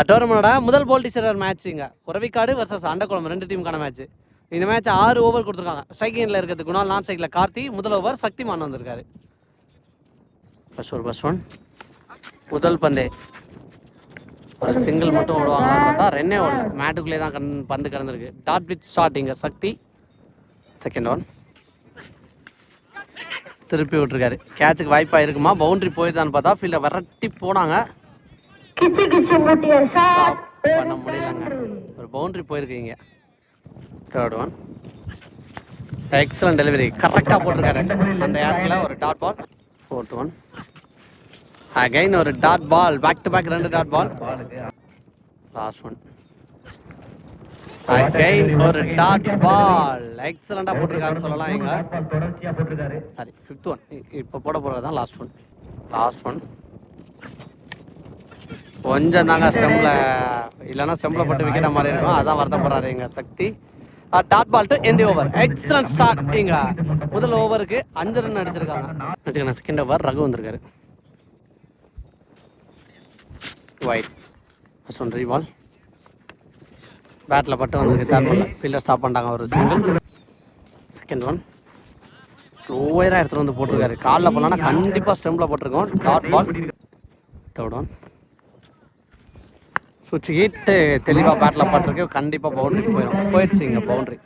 டோர்னமெண்டோட முதல் போல் டீச்சர் மேட்ச்சுங்க. உறவிக்காடு வர்சஸ் அண்டக்குளம் 2 டீமுக்கான மேட்ச். இந்த மேட்ச் 6 ஓவர் கொடுத்துருக்காங்க. ஸ்ட்ரைக்கிங்கில் இருக்கிறது குணால், நான் சைக்கில் கார்த்தி. முதல் ஓவர் சக்திமான் வந்திருக்காரு. ஃபர்ஸ்ட் ஒன் முதல் பந்தே ஒரு சிங்கிள் மட்டும் ஓடுவாங்கன்னு பார்த்தா ரென்னே ஓடல. மேட்டுக்குள்ளே தான் பந்து கிடந்திருக்கு. டாட் வித் ஷாட் இங்கே சக்தி. செகண்ட் ஒன் திருப்பி விட்டுருக்காரு. கேட்சுக்கு வாய்ப்பாக இருக்குமா, பவுண்டரி போயிருதான்னு பார்த்தா ஃபீல்டை விரட்டி போனாங்க. பண்ண முடியலங்க. ஒரு பவுண்டரி போயிருக்கீங்க. தேர்ட் ஒன் எக்ஸலன்ட் டெலிவரி, கரெக்டாக போட்டிருக்காரு அந்த ஏர்ல. ஒரு dot ball. Fourth one again ஒரு dot ball. Back to back 2 dot ball. Last one again ஒரு டாட் பால். எக்ஸலண்டா போட்டிருக்காருன்னு சொல்லலாம். இங்க சாரி ஃபிஃப்த் ஒன் இப்போ போட போறது தான் லாஸ்ட் ஒன். கொஞ்சம் தாங்க ஸ்டெம்ல, இல்லைன்னா ஸ்டெம்ல பட்டு விக்கெட்டா மாதிரி இருக்கும். அதான் வருத்தப்படுறாரு எங்க Sakthi. Dot ball to end over. Excellent start. இங்க முதல் ஓவருக்கு 5 ரன் அடிச்சிருக்காங்க. செகண்ட் ஓவர் ரகு வந்திருக்காரு. White first one ரீபால். பேட்டில் பட்டு வந்திருக்கு. தேர்ட் பால் ஃபீல்டர் ஸ்டாப் பண்ணிட்டாங்க. ஒரு சிங்கிள். செகண்ட் ஒன் ஸ்லோவராக எடுத்துகிட்டு வந்து போட்டிருக்காரு. காலில் போடலான்னா கண்டிப்பாக ஸ்டெம்பில் போட்டிருக்கோம். Dot ball. தேர்ட் ஒன் சுவிட்ச் ஹீட்டு தெளிவாக பேட்டில் பட்டிருக்கு. கண்டிப்பாக பவுண்டரி போயிடுச்சுங்க. Boundary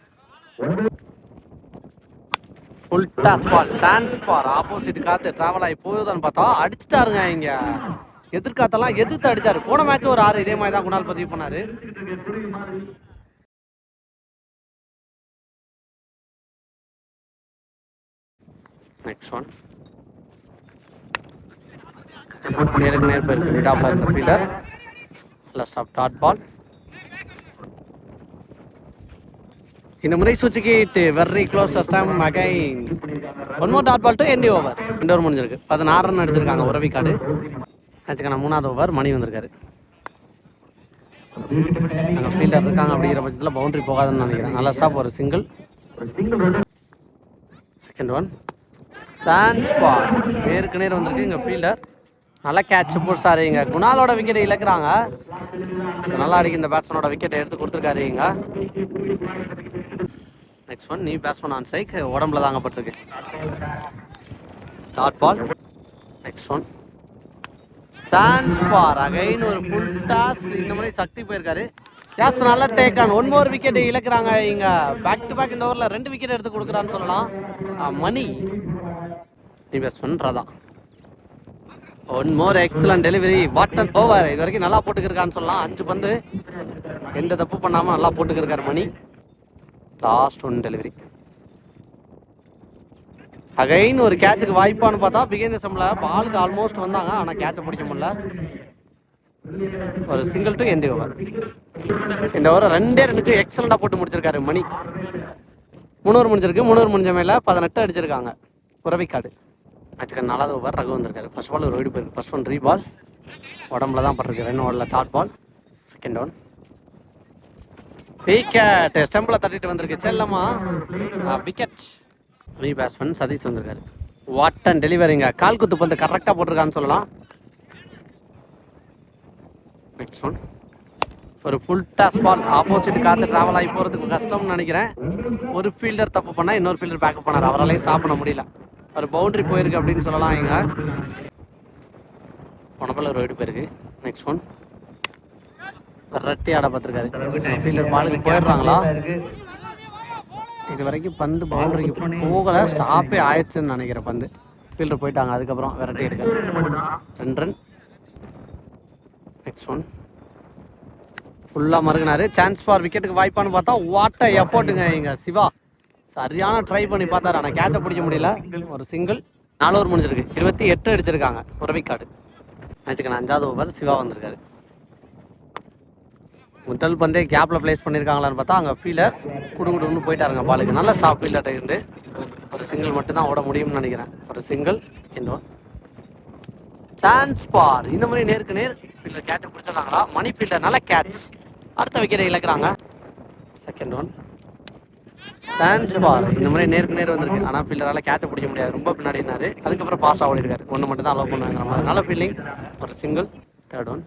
full toss ball. Chance for opposite காற்று ட்ராவல் ஆகி போகுதுன்னு பார்த்தா அடிச்சுட்டாருங்க. இங்கே எதிர்காத்தெல்லாம் எதிர்த்து அடிச்சாரு. போன மேட்ச் ஒரு 6 இதே மாதிரி தான் குணால் பதிவு பண்ணாரு. நெக்ஸ்ட் ஒன் நேருக்கு நேர் போயிருக்கு. மிடாப்ல இருக்க ஃபீல்டர் ஸ்டாப். Dot ball. இந்த முறை சுவிட்ச் very close time again. One more dot ball to end over. 2 over முடிஞ்சிருக்கு. 16 ரன் அடிச்சிருக்காங்க உறவிக்காடு. மேட்சுக்கான 3வது ஓவர் மணி வந்திருக்காரு. அங்கே ஃபீல்டர் இருக்காங்க அப்படிங்கிற பட்சத்தில் பவுண்டரி போகாதுன்னு நினைக்கிறேன். நல்லா ஸ்டாப். ஒரு single. Second one chance ball. நேருக்கு நேர் வந்திருக்கு. இங்கே ஃபீல்டர் நல்லா கேட்ச் போட்டாரு. இங்கே குணாலோட விக்கெட்டை இழக்கிறாங்க. நல்லா அடிக்க இந்த பேட்ஸ்மேனோட விக்கெட்டை எடுத்து கொடுத்துருக்காரு. இங்க நெக்ஸ்ட் ஒன் நீ பேட்ஸ்மேன் ஆன் ஸ்ட்ரைக். உடம்புல தாங்க பட்டிருக்கு. Dot ball. Next one chance for again ஒரு ஃபுல் டாஸ். இந்த மாதிரி சக்தி போயிருக்காரு. யாஸ் நல்லா டேக் ஆன். 1 மோர் விக்கெட் இழக்கிறாங்க. இங்க பேக் டு பேக் இந்த ஓவரில் 2 விக்கெட் எடுத்து கொடுக்குறான்னு சொல்லலாம். மணி இன்வெஸ்ட் பண்ணுறதான். 1 more excellent delivery. What an over. இது வரைக்கும் நல்லா போட்டுக்கிருக்கான்னு சொல்லலாம். 5 பந்து எந்த தப்பு பண்ணாமல் நல்லா போட்டுக்கிருக்காரு Mani. Last one delivery. Again ஒரு கேட்சுக்கு வாய்ப்பான்னு பார்த்தா பிகேந்த சம்ல பாலுக்கு ஆல்மோஸ்ட் வந்தாங்க. ஆனால் கேட்சை பிடிக்க முடியல. ஒரு சிங்கிள் டு எண்ட் ஓவர். இந்த ஓவர் 2 ரன்னுக்கு எக்ஸலண்டாக போட்டு முடிச்சிருக்காரு மணி. 3 ஓவர் முடிஞ்சிருக்கு. 3 ஓவர் முடிஞ்ச மேலே 18 அடிச்சிருக்காங்க உறவிக்காடு. மேட்சுக்கு 4வது ஓவர் ரகு வந்திருக்காரு. ஃபர்ஸ்ட் பால் ஒரு ஓடி போயிருக்கு. ஃபர்ஸ்ட் ஒன் ரீபால். உடம்புல தான் பட்டிருக்கு. 2 ஓவரில் dot ball. Second one wicket. ஸ்டம்பில் தட்டிட்டு வந்திருக்கு செல்லம்மா. விக்கெட். ரீ பேட்ஸ்மேன் சதீஷ் வந்திருக்காரு. What and டெலிவரிங்க. கால் குத்து பந்து கரெக்டாக போட்டிருக்கான்னு சொல்லலாம். நெக்ஸ்ட் ஒன் ஒரு ஃபுல் டாஸ் பால். ஆப்போசிட் காற்று ட்ராவல் ஆகி போகிறதுக்கு கஷ்டம்னு நினைக்கிறேன். ஒரு ஃபீல்டர் தப்பு பண்ணால் இன்னொரு ஃபீல்டர் பேக்கப் பண்ணார். அவராலையும் ஸ்டாப் பண்ண முடியல. ஒரு பவுண்டரி போயிருக்கு அப்படின்னு சொல்லலாம். இங்க உனக்குள்ள ஒரு வீடு போயிருக்கு. நெக்ஸ்ட் ஒன் ரெட்டி ஆட பார்த்துருக்காரு. ஃபீல்டர் பாலுக்கு போயிடுறாங்களா? இது வரைக்கும் பந்து பவுண்டரிக்கு போகலை. ஸ்டாப்பே ஆயிடுச்சுன்னு நினைக்கிறேன். பந்து ஃபீல்டர் போயிட்டாங்க. அதுக்கப்புறம் விரட்டி எடுக்க 2 ரன். நெக்ஸ்ட் ஒன் ஃபுல்லாக மறுகினாரு. சான்ஸ் ஃபார் விக்கெட்டுக்கு வாய்ப்பான்னு பார்த்தா வாட் அ எஃபோர்ட்டுங்க. இங்கே சிவா சரியான ட்ரை பண்ணி பார்த்தாரு. ஆனால் கேட்சை பிடிக்க முடியல. ஒரு சிங்கிள். 4 ஓவர் முடிஞ்சிருக்கு. 28 அடிச்சிருக்காங்க உறவிக்காடு. மேட்சுக்கு 5வது ஓவர் சிவா வந்திருக்காரு. முதல் பந்தே கேப்பில் பிளேஸ் பண்ணியிருக்காங்களான்னு பார்த்தா அங்கே ஃபீல்டர் குடுன்னு போயிட்டாருங்க பாலுக்கு. நல்ல ஸ்டாப் ஃபீல்டர்கிட்ட இருந்து ஒரு சிங்கிள் மட்டும்தான் ஓட முடியும்னு நினைக்கிறேன். ஒரு single. Second one chance for. இந்த மாதிரி நேருக்கு நேர் ஃபீல்டர் கேட்சை பிடிச்சிடறாங்களா? மணி ஃபீல்டர் நல்ல கேட்ச். அடுத்த விக்கெட்டை இழக்கிறாங்க. Second one chance for. இந்த மாதிரி நேருக்கு நேர் வந்திருக்கு. ஆனால் ஃபீல்டரால் கேட்சை பிடிக்க முடியாது. ரொம்ப பின்னாடி இருந்தாரு. அதுக்கப்புறம் பாஸ் ஆக இருக்காரு. 1 மட்டும் தான் அலோவ் பண்ணுவாங்கிற மாதிரி நல்ல ஃபீல்டிங். ஒரு single. Third one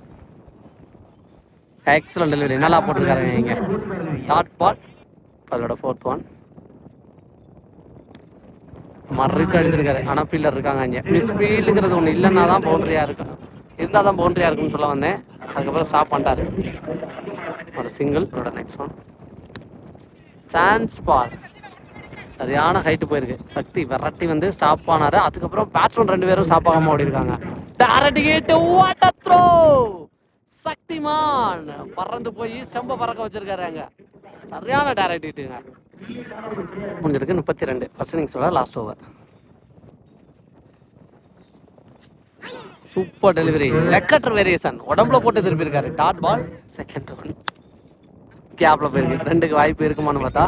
excellent delivery, நல்லா போட்டிருக்காருங்க இங்கே. டாட் பால், அதோட 4th ஒன். மறிச்சு அடிச்சிருக்காரு, ஆனால் ஃபீல்டர் இருக்காங்க இங்கே. மிஸ் ஃபீல்டுங்கிறது ஒன்று இல்லைன்னா தான் பவுண்டரியாக இருக்கும், இருந்தால் தான் பவுண்டரியாக இருக்குன்னு சொல்ல வந்தேன். அதுக்கப்புறம் ஸ்டாப் பண்ணிட்டாரு. ஒரு சிங்கிள். அதோட நெக்ஸ்ட் ஒன். சான்ஸ் பால், சரியான ஹைட்டு போயிருக்கு. சக்தி விரட்டி வந்து ஸ்டாப் ஆனாரு. அதுக்கப்புறம் பேட்ஸ்மேன் 2 பேரும் ஸ்டாப் ஆகாம ஓடி இருக்காங்க. Direct hit, what a throw! Shaktimaan பறந்து போய் ஸ்டம்ப பறக்க வச்சிருக்காரு அங்க. சரியான டைரக்ட் ஹிட்டுங்க. முடிஞ்சிருக்கு 32. ஃபர்ஸ்ட் இன்னிங்ஸோட last over. Super delivery, leg cutter variation, உடம்புல போட்டு திருப்பி இருக்காரு. Dot ball, second one. கேப்ல போயிருக்கு. 2க்கு வாய்ப்பு இருக்குமான்னு பார்த்தா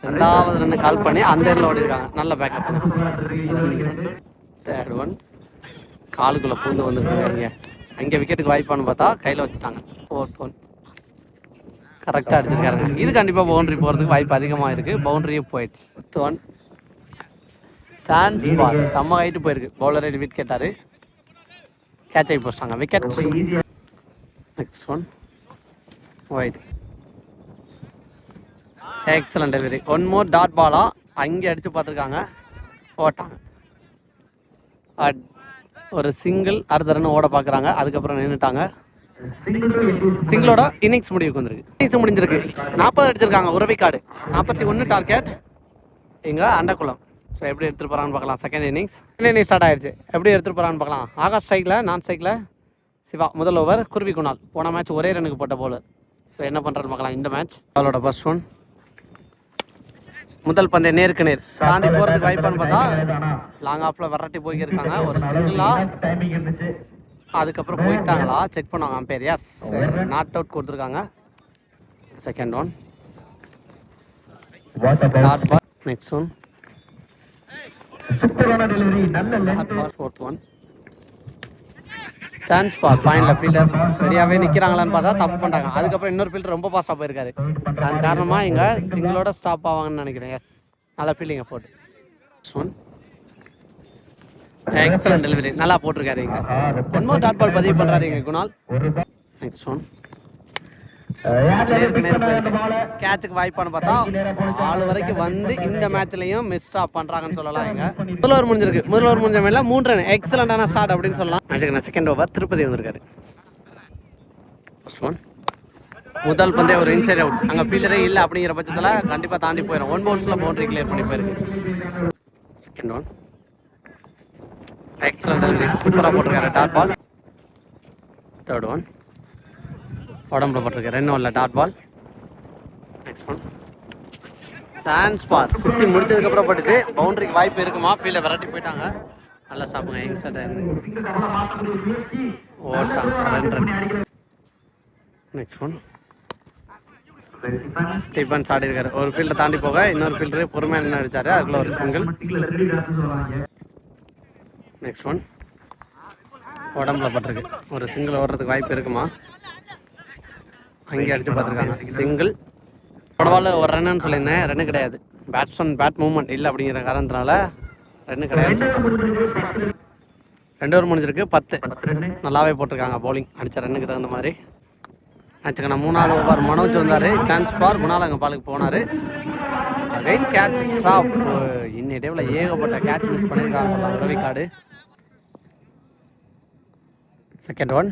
2வது ரன் கால் பண்ணி அந்த இடத்துல ஓடி இருக்காங்க. நல்ல பேக்கப். 3rd one. காலுக்குள்ள பூந்து வந்துருக்காங்க. அங்கே விக்கெட்டுக்கு வாய்ப்பான்னு பார்த்தா கையில் வச்சுட்டாங்க. 4th one. கரெக்டாக அடிச்சிருக்காருங்க. இது கண்டிப்பாக பவுண்டரி போகிறதுக்கு வாய்ப்பு அதிகமாக இருக்குது. பவுண்டரியும் போயிடுச்சு. 5th one. சான்ஸ் பால், செம்ம ஹைட்டு போயிருக்கு. பவுலர் விக்கெட் கேட்டார், கேட்ச் ஆகி போச்சாங்க. Wicket. Next one. Wide. Excellent delivery. 1 more dot பாலா அங்கே அடித்து பார்த்துருக்காங்க, ஓட்டாங்க. ஒரு சிங்கிள். அடுத்த ரன் ஓட பார்க்குறாங்க, அதுக்கப்புறம் நின்றுட்டாங்க. சிங்கிளோட இன்னிங்ஸ் முடிவுக்கு வந்துருக்கு. இன்னிங்ஸ் முடிஞ்சிருக்கு. 40 அடிச்சிருக்காங்க. உறவிக்காடு 41 டார்கெட் இங்கே அண்டக்குளம். ஸோ எப்படி எடுத்துகிட்டு போகிறான்னு பார்க்கலாம். செகண்ட் இன்னிங்ஸ் ஸ்டார்ட் ஆயிடுச்சு. எப்படி எடுத்துகிட்டு போகிறான்னு பார்க்கலாம். ஆகாஷ் ஸ்ட்ரைக்கில், நான் ஸ்ட்ரைக்கில் சிவா. முதல் ஓவர் குருவி குணால். போன மேட்ச் ஒரே ரன்னுக்கு போட்ட போலர். ஸோ என்ன பண்ணுறதுன்னு பார்க்கலாம் இந்த மேட்ச். அவளோட ஃபர்ஸ்ட் ஒன். முதல் பந்தய நேருக்கு நேர் தாண்டி போகிறதுக்கு வாய்ப்பான்னு பார்த்தா லாங் ஆஃபில் விரட்டி போய்க்கிருக்காங்க. ஒரு சிங்கிளா, அதுக்கப்புறம் போயிட்டாங்களா செக் பண்ணுவாங்க அம்பேர். எஸ், நாட் அவுட் கொடுத்துருக்காங்க. Second one. Dot ball. Next one. Dot ball. 4th one. Chance ball. பாயிண்ட்ல ஃபீல்டர் ரெடியாகவே நிற்கிறாங்களான்னு பார்த்தா தப்பு பண்ணிட்டாங்க. அதுக்கப்புறம் இன்னொரு ஃபீல்டர் ரொம்ப ஃபாஸ்ட்டாக போயிருக்காரு. அது காரணமாக இங்கே சிங்கிளோட ஸ்டாப் ஆவாங்கன்னு நினைக்கிறேன். எஸ், நல்லா ஃபீல்டிங்கை போட்டு. ஒன். எக்ஸலண்ட் டெலிவரி, நல்லா போட்டிருக்காரு இங்கே. 1 மோர் டாட் பால் பதிவு பண்ணுறாரு இங்கே குணால். Next one. கேட்சுக்கு வாய்ப்பான்னு பார்த்தா ஆள் வரைக்கும் வந்து இந்த மேட்ச்லையும் மிஸ் ஸ்டாப் பண்ணுறாங்கன்னு சொல்லலாம். இங்கே முதல் ஓவர் முடிஞ்சிருக்கு. முதல் ஓவர் முடிஞ்ச மேலே 3 ரன். எக்ஸலண்டான ஸ்டார்ட் அப்படின்னு சொல்லலாம். மேட்சுக்கு செகண்ட் ஓவர் திருப்பதி வந்திருக்காரு. First one. முதல் பந்தே ஒரு இன்சைட் அவுட். அங்கே ஃபீல்டரே இல்லை அப்படிங்கிற பட்சத்தில் கண்டிப்பாக தாண்டி போயிடும். 1 பவுன்ஸில் பவுண்டரி கிளியர் பண்ணி போயிருக்கு. Second one. எக்ஸலண்ட் டெலிவரி, சூப்பராக போட்டிருக்காரு. Dot ball. 3rd one. உடம்புல போட்டிருக்கு. 2 ஓவரில் dot ball. Next one. Chance ball சுற்றி முடிச்சதுக்கப்புறம் போட்டுச்சு. பவுண்டரிக்கு வாய்ப்பு இருக்குமா, ஃபீல்டை விரட்டி போயிட்டாங்க. நல்லா சாப்பிடுங்க யங்ஸ்டர் இருந்து ஓட்டாங்க. 2 ரன். Next one. டிஃபன்ஸ் ஆடி இருக்காரு. ஒரு ஃபீல்டை தாண்டி போக இன்னொரு ஃபீல்டரு பொறுமையாக நின்று அடிச்சாரு. அதுக்குள்ள ஒரு சிங்கிள். Next one. உடம்புல பட்டிருக்கு. ஒரு சிங்கிள் ஓடுறதுக்கு வாய்ப்பு இருக்குமா, அங்கே அடித்து பார்த்துருக்காங்க. சிங்கிள். பரவாயில்ல, ஒரு ரன்னு சொல்லியிருந்தேன், ரன்னு கிடையாது. பேட்ஸ்மேன் பேட் மூவ்மெண்ட் இல்லை அப்படிங்கிற காரணத்தினால ரன்னு கிடையாது. 2 ஓவர் முடிஞ்சிருக்கு. 10. நல்லாவே போட்டிருக்காங்க பவுலிங், அடித்த ரன்னுக்கு தகுந்த மாதிரி. ஆச்சுக்கண்ணா 3வது ஓவர் மனோஜ் வந்தார். சான்ஸ் பார். குணால் அங்கே பாலுக்கு போனார். Again catch stop. இன்னி டேவில் ஏகப்பட்ட கேட்ச் மிஸ் பண்ணியிருக்காங்க சொல்லலாம் Uravikkadu. Second one.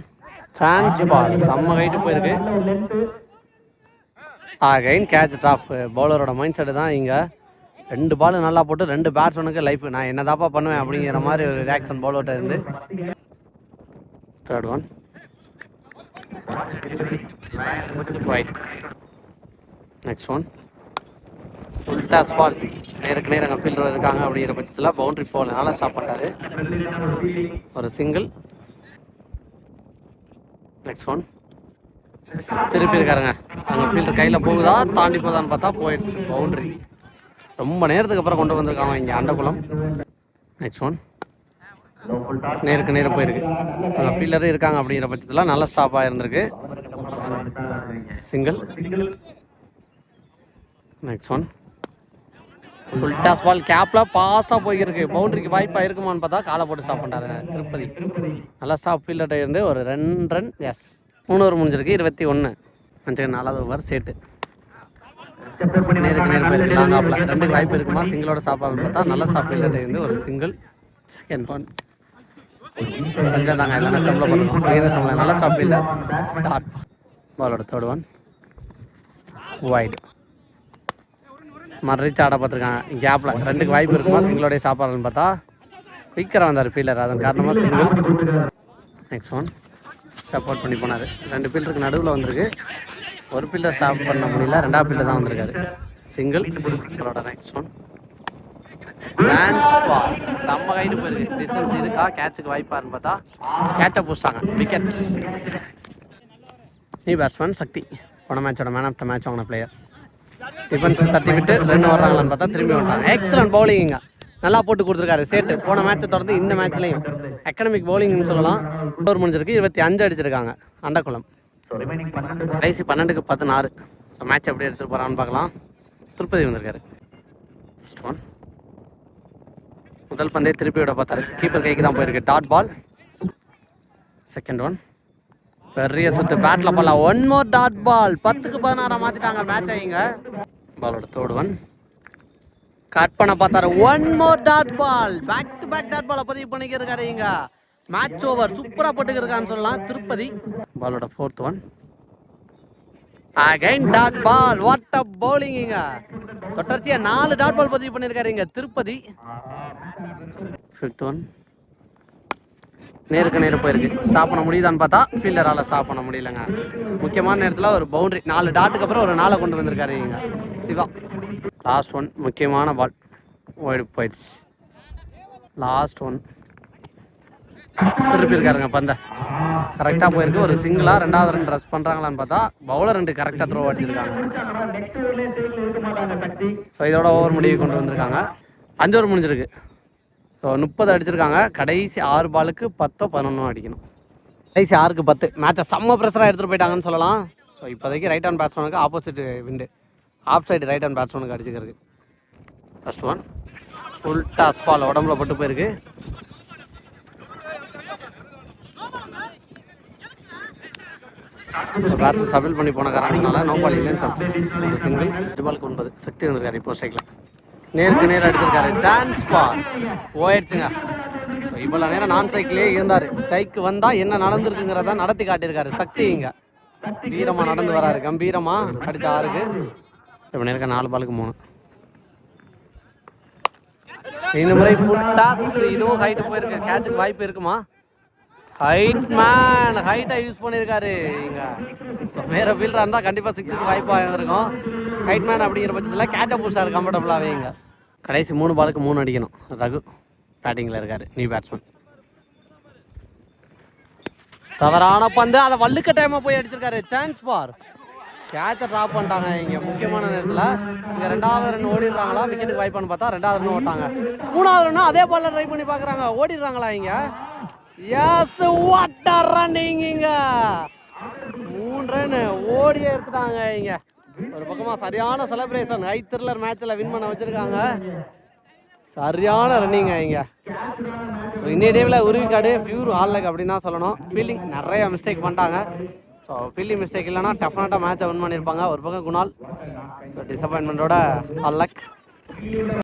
Chance ball செம்ம ஹைட்டு போயிருக்கு. Again catch drop. பவுலரோட மைண்ட் செட்டு தான் இங்கே. 2 பால் நல்லா போட்டு 2 பேட்ஸ்மேனுக்கு லைஃப். நான் என்ன தாப்பா பண்ணுவேன் அப்படிங்கிற மாதிரி ஒரு ரியாக்ஷன் பவுலர்கிட்ட இருந்து. 3rd one. Right. Next one. உல்டாஸ் பால். நேருக்கு நேரம் அங்கே ஃபீல்டர் இருக்காங்க அப்படிங்கிற பட்சத்தில் பவுண்டரி போல் நல்லா ஸ்டாப் பண்ணாரு. ஒரு சிங்கிள். Next one. திருப்பி இருக்காருங்க. அங்கே ஃபீல்டர் கையில் போகுதா தாண்டி போகுதான்னு பார்த்தா போயிடுச்சு. பவுண்டரி. ரொம்ப நேரத்துக்கு அப்புறம் கொண்டு வந்திருக்காங்க இங்கே அண்டகுளம். Next one. நேருக்கு நேரம் போயிருக்கு. அங்கே ஃபீல்டரும் இருக்காங்க அப்படிங்கிற பட்சத்தில் நல்ல ஸ்டாப்பாக இருந்திருக்கு. Single. Next one. Full toss ball கேப்ல ஃபாஸ்ட்டாக போயிருக்கு. பவுண்டரிக்கு வாய்ப்பாக இருக்குமான்னு பார்த்தா காலை போட்டு ஸ்டாப் பண்ணுறாரு திருப்பதி. நல்லா ஸ்டாப் ஃபீல்டர் இருந்து ஒரு 2 ரன். எஸ் 3 ஓவர் முடிஞ்சிருக்கு. 21. அஞ்சு 4வது ஓவர் சேட்டு நேருக்கு நேர் போயிருக்கு. லாங் ஆஃப்ல 2க்கு வாய்ப்பு இருக்குமா சிங்கிளோட ஸ்டாப் ஆகணும்னு பார்த்தா நல்லா ஸ்டாப் ஃபீல்டர் இருந்து ஒரு சிங்கிள். செகண்ட் ஒன் கொஞ்சம் தாங்க இல்லைன்னா சம்பளம் பண்ணணும். ஏதோ சம்பளம் நல்லா ஸ்டாப் ஃபீல்டர். டாட் பாலோட தேர்ட் ஒன் வைட். மறுச்சு ஆட பார்த்துருக்காங்க கேப்பில் 2க்கு வாய்ப்பு இருக்குமா சிங்கிளோடைய சாப்பாடுன்னு பார்த்தா குயிக்கராக வந்தார் ஃபீல்டர். அதன் காரணமாக சிங்கிள். நெக்ஸ்ட் ஒன் சப்போர்ட் பண்ணி போனார். 2 ஃபீல்டருக்கு நடுவில் வந்திருக்கு. ஒரு ஃபீல்டர் ஸ்டாப் பண்ண முடியல. 2வது ஃபீல்டர் தான் வந்திருக்காரு. சிங்கிள். அவரோட நெக்ஸ்ட் ஒன் சான்ஸ் பால். செம்ம கைட்டு போயிருக்கு. டிஸ்டன்ஸ் இருக்கா கேட்சுக்கு வாய்ப்பாருன்னு பார்த்தா கேட்சை பூசிட்டாங்க. விக்கெட். நீ பேட்ஸ்மேன் சக்தி போன மேட்சோட மேன் ஆஃப் த மேட்ச் வாங்கின பிளேயர். டிஃபென்ஸ் தட்டி விட்டு 2 வர்றாங்களான்னு பார்த்தா திரும்பி வந்துட்டாங்க. எக்ஸலன்ட் பவுலிங்க நல்லா போட்டு கொடுத்துருக்காரு சேட்டு. போன மேட்சை தொடர்ந்து இந்த மேட்ச்லையும் எக்கனாமிக் பவுலிங்னு சொல்லலாம். ஓவர் முடிஞ்சிருக்கு. 25 அடிச்சிருக்காங்க அண்டக்குளம். கடைசி 12க்கு 16. ஸோ மேட்ச் எப்படி எடுத்துகிட்டு போகிறான்னு பார்க்கலாம். திருப்பதி வந்திருக்காரு. ஃபர்ஸ்ட் ஒன் முதல் பந்தே திருப்பி விட பார்த்தாரு. கீப்பர் கைக்கு தான் போயிருக்கு. Dot ball. செகண்ட் ஒன் பெரிய சுத்து பேட்டில் போடலாம். 1 மோர் டாட் பால். 10க்கு 16 மாற்றிட்டாங்க மேட்ச் ஆகிங்க. பாலோட தேர்ட் ஒன் கட் பண்ண பார்த்தாரு. 1 more dot ball. Back to back dot பாலை பதிவு பண்ணிக்கிருக்காரு. இங்க மேட்ச் ஓவர் சூப்பராக போட்டுக்கிருக்கான்னு சொல்லலாம் திருப்பதி. பாலோட fourth one again dot ball. What a bowling. இங்க தொடர்ச்சியாக 4 டாட் பால் பதிவு பண்ணியிருக்காரு இங்க திருப்பதி. ஃபிஃப்த் ஒன் நேருக்கு நேரு போயிருக்கு. ஸ்டாப் பண்ண முடியுதான்னு பார்த்தா ஃபீல்டரால் ஸ்டாப் பண்ண முடியலங்க. முக்கியமான நேரத்தில் ஒரு பவுண்டரி 4 டாட்டுக்கு அப்புறம் ஒரு 4 கொண்டு வந்திருக்காரு இங்க சிவா. லாஸ்ட் ஒன் முக்கியமான பால் ஓடி போயிடுச்சு. லாஸ்ட் ஒன் திருப்பி இருக்காருங்க பந்த கரெக்டாக போயிருக்கு. ஒரு சிங்கிளா 2வது ரன் ரஸ் பண்ணுறாங்களான்னு பார்த்தா பவுலர் 2 கரெக்டாக த்ரோ அடிச்சிருக்காங்க. ஸோ இதோட ஓவர் முடிவு கொண்டு வந்திருக்காங்க. 5 ஓவர் முடிஞ்சிருக்கு. ஸோ 30 அடிச்சிருக்காங்க. கடைசி 6 பாலுக்கு 10 11 அடிக்கணும். கடைசி 6க்கு 10. மேட்சை செம்ம ப்ரெஷராக எடுத்துகிட்டு போயிட்டாங்கன்னு சொல்லலாம். ஸோ இப்போதைக்கு ரைட் ஹேண்ட் பேட்ஸ்மேனுக்கு opposite wind off side right hand பேட்ஸ்மேனுக்கு அடிச்சுக்கிறது. First one full toss ball உடம்புல பட்டு போயிருக்கு. பேட்ஸ் சபில் பண்ணி போன காரணத்தினால நோ பால் இல்லைன்னு சொல்லிட்டு ஒரு சிங்கிள். 5 பாலுக்கு 9 சக்தி வந்திருக்காரு. இப்போ ஸ்ட்ரைக்கில் நேருக்கு நேர் அடிச்சிருக்காரு. சான்ஸ் பால் போயிடுச்சுங்க. இவ்வளோ நேரம் நான் சைக்கிளே இருந்தார். ஸ்ட்ரைக்கு வந்தால் என்ன நடந்திருக்குங்கிறத நடத்தி காட்டியிருக்காரு சக்தி. இங்கே வீரமாக நடந்து வராரு. கம்பீரமாக அடித்த 6க்கு. இப்போ நேருக்கு 4 பாலுக்கு 3. இந்த முறை ஃபுல் டாஸ். இதுவும் ஹைட்டு போயிருக்கு. கேட்சுக்கு வாய்ப்பு இருக்குமா? ஹைட் மேன் ஹைட்டை யூஸ் பண்ணியிருக்காரு இங்க. ஸோ வேற ஃபீல்டராக இருந்தால் கண்டிப்பாக 6க்கு வாய்ப்பாக இருந்திருக்கும். ஹைட் மேன் அப்படிங்கிற பட்சத்தில் கேட்சை பூஸ்டார் கம்ஃபர்டபுளாகவே இங்க. கடைசி 3 பாலுக்கு 3 அடிக்கணும். ரகு பேட்டிங்கில் இருக்காரு. New batsman. தவறான பந்து. அதை வள்ளுக்க டைமாக போய் அடிச்சிருக்காரு. சான்ஸ் பார். கேட்சை ட்ராப் பண்ணிட்டாங்க இங்கே முக்கியமான நேரத்தில். இங்கே 2வது ரன் ஓடிடுறாங்களா விக்கெட்டுக்கு வாய்ப்பான்னு பார்த்தா 2வது ரன் ஓட்டாங்க. 3வது ரன் அதே பாலில் ட்ரை பண்ணி பார்க்குறாங்க. ஓடிடுறாங்களா இங்கே? Yes what are running. இங்க 3 ரன் ஓடியே எடுத்துட்டாங்க இங்க. ஒரு பக்கமா சரியான செலிப்ரேஷன். ஹை த்ரில்லர் மேட்ச்ல வின் பண்ண வச்சிருக்காங்க. சரியான ரன்னிங்க இங்க. ஸோ இன்னைய டேவில் உருவிக்காடு பியூர் ஆல் லக் அப்படின்னு தான் சொல்லணும். ஃபீல்டிங் நிறைய மிஸ்டேக் பண்ணிட்டாங்க. ஸோ ஃபீல்டிங் மிஸ்டேக் இல்லைன்னா டெஃபினட்டாக மேட்சை வின் பண்ணியிருப்பாங்க. ஒரு பக்கம் குணால். ஸோ டிசப்பாயின்மெண்ட்டோட ஆல் லக்.